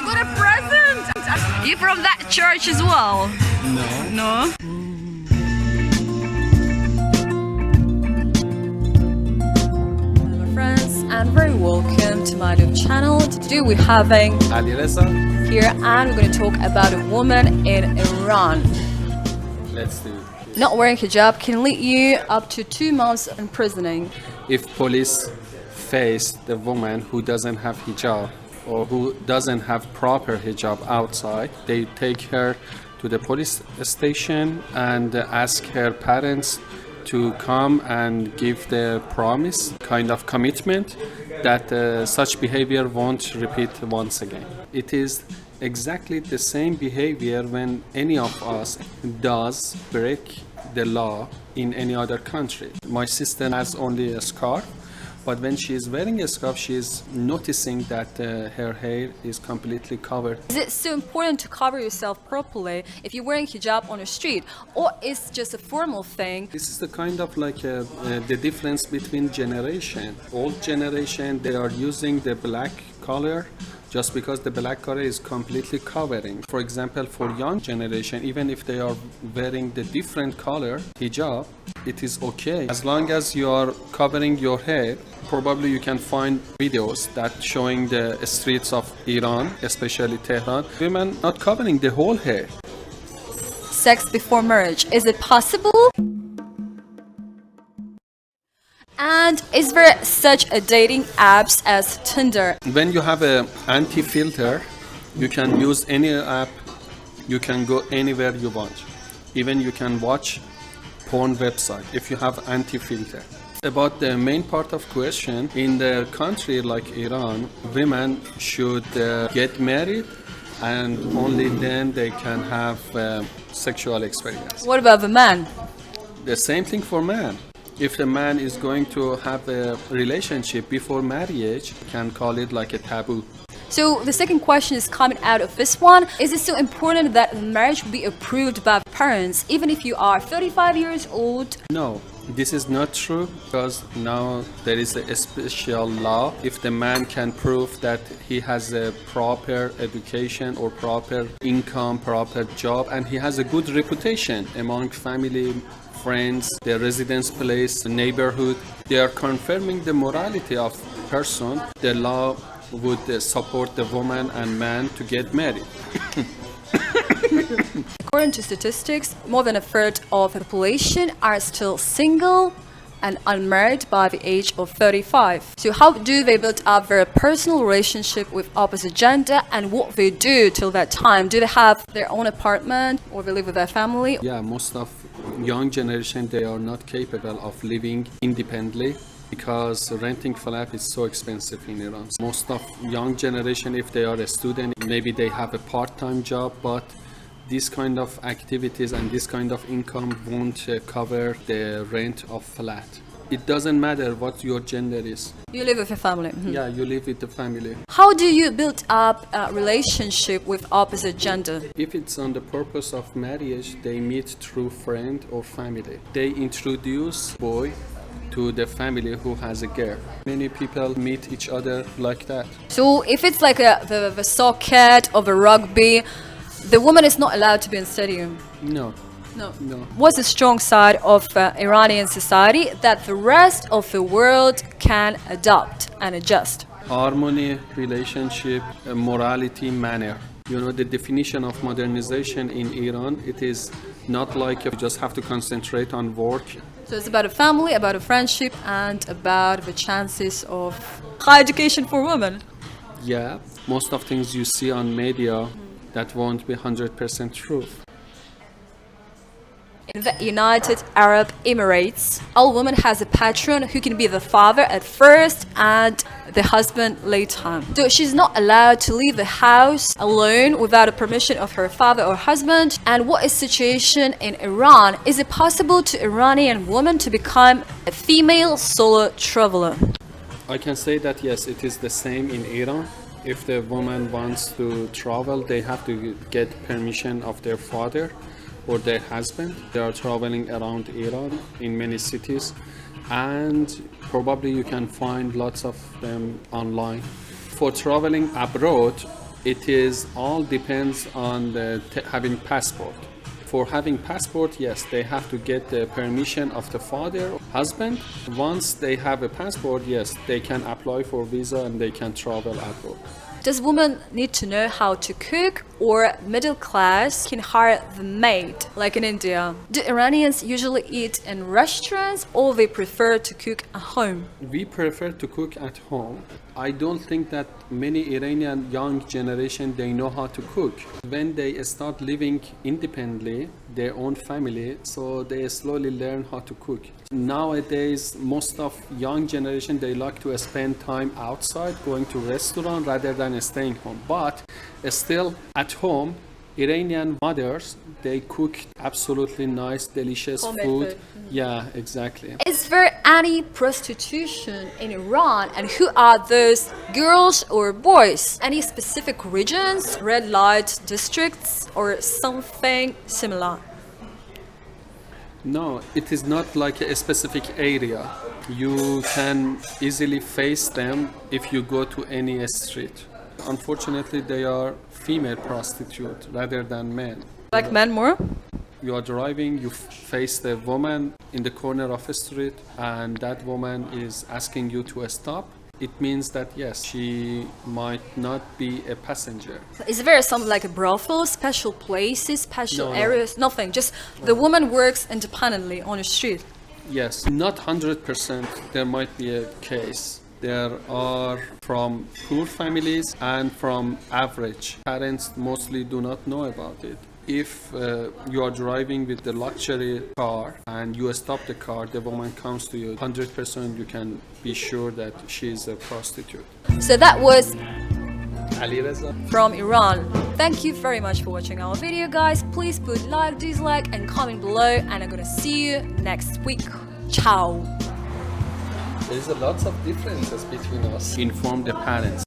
What a present! You from that church as well? No. No? Hello friends, and very welcome to my new channel. Today we're having Alireza. here, and we're going to talk about a woman in Iran. Let's do it. Not wearing hijab can lead you up to 2 months imprisoning. If police face the woman who doesn't have hijab or who doesn't have proper hijab outside, they take her to the police station and ask her parents to come and give the promise, kind of commitment, that such behavior won't repeat once again. It is exactly the same behavior when any of us does break the law in any other country. My sister has only a scarf, but when she is wearing a scarf, she is noticing that her hair is completely covered. Is it so important to cover yourself properly if you're wearing hijab on the street, or is just a formal thing? This is the kind of like the difference between generation. Old generation, they are using the black color just because the black color is completely covering. For example, for young generation, even if they are wearing the different color hijab, it is okay. As long as you are covering your hair, probably you can find videos that showing the streets of Iran, especially Tehran, women not covering the whole hair. Sex before marriage, is it possible? And is there such a dating apps as Tinder? When you have a anti-filter, you can use any app, you can go anywhere you want. Even you can watch porn website if you have anti-filter. About the main part of question, in the country like Iran, women should get married and only then they can have sexual experience. What about the man? The same thing for man. If the man is going to have a relationship before marriage, you can call it like a taboo. So the second question is coming out of this one. Is it so important that marriage be approved by parents even if you are 35 years old? No, this is not true, because now there is a special law. If the man can prove that he has a proper education or proper income, proper job, and he has a good reputation among family, friends, their residence place, the neighborhood, they are confirming the morality of person, the law would support the woman and man to get married. According to statistics, more than a third of the population are still single and unmarried by the age of 35. So how do they build up their personal relationship with opposite gender, and what they do till that time? Do they have their own apartment or they live with their family? Yeah, most of young generation, they are not capable of living independently because renting flat is so expensive in Iran. Most of young generation, if they are a student, maybe they have a part-time job, but this kind of activities and this kind of income won't cover the rent of flat. It doesn't matter what your gender is. You live with your family. Yeah, you live with the family. How do you build up a relationship with opposite gender? If it's on the purpose of marriage, they meet through friend or family. They introduce boy to the family who has a girl. Many people meet each other like that. So if it's like the soccer or the rugby, the woman is not allowed to be in stadium? No. No. No. What's the strong side of Iranian society that the rest of the world can adopt and adjust? Harmony, relationship, morality, manner. You know, the definition of modernization in Iran, it is not like you just have to concentrate on work. So it's about a family, about a friendship, and about the chances of high education for women. Yeah, most of things you see on media, that won't be 100% true. In the United Arab Emirates, all woman has a patron who can be the father at first and the husband later. So she's not allowed to leave the house alone without the permission of her father or husband. And what is the situation in Iran? Is it possible to Iranian women to become a female solo traveler? I can say that yes, it is the same in Iran. If the woman wants to travel, they have to get permission of their father. or their husband. They are traveling around Iran in many cities, and probably you can find lots of them online. For traveling abroad, it is all depends on the having passport. For having passport, yes, they have to get the permission of the father or husband. Once they have a passport, yes, they can apply for visa and they can travel abroad. Does women need to know how to cook, or middle class can hire the maid, like in India? Do Iranians usually eat in restaurants, or they prefer to cook at home? We prefer to cook at home. I don't think that many Iranian young generation, they know how to cook. When they start living independently, their own family, so they slowly learn how to cook. Nowadays, most of young generation, they like to spend time outside, going to restaurant rather than staying home. But still at home, Iranian mothers, they cook absolutely nice, delicious Homemade food. Yeah, exactly. Is there any prostitution in Iran, and who are those girls or boys? Any specific regions, red light districts, or something similar? No, it is not like a specific area. You can easily face them if you go to any street. Unfortunately, they are female prostitute rather than men. Like men more? You are driving, you face the woman in the corner of a street, and that woman is asking you to stop. It means that yes, she might not be a passenger. Is there some like a brothel, special places, special No. areas? Nothing, just the woman works independently on the street. Yes, not 100%. There might be a case. There are from poor families and from average. Parents mostly do not know about it. If you are driving with the luxury car and you stop the car, the woman comes to you, 100% you can be sure that she is a prostitute. So that was Ali Reza. from Iran. Thank you very much for watching our video, guys. Please put like, dislike, and comment below, and I'm gonna see you next week. Ciao. There is a lot of differences between us. Inform the parents.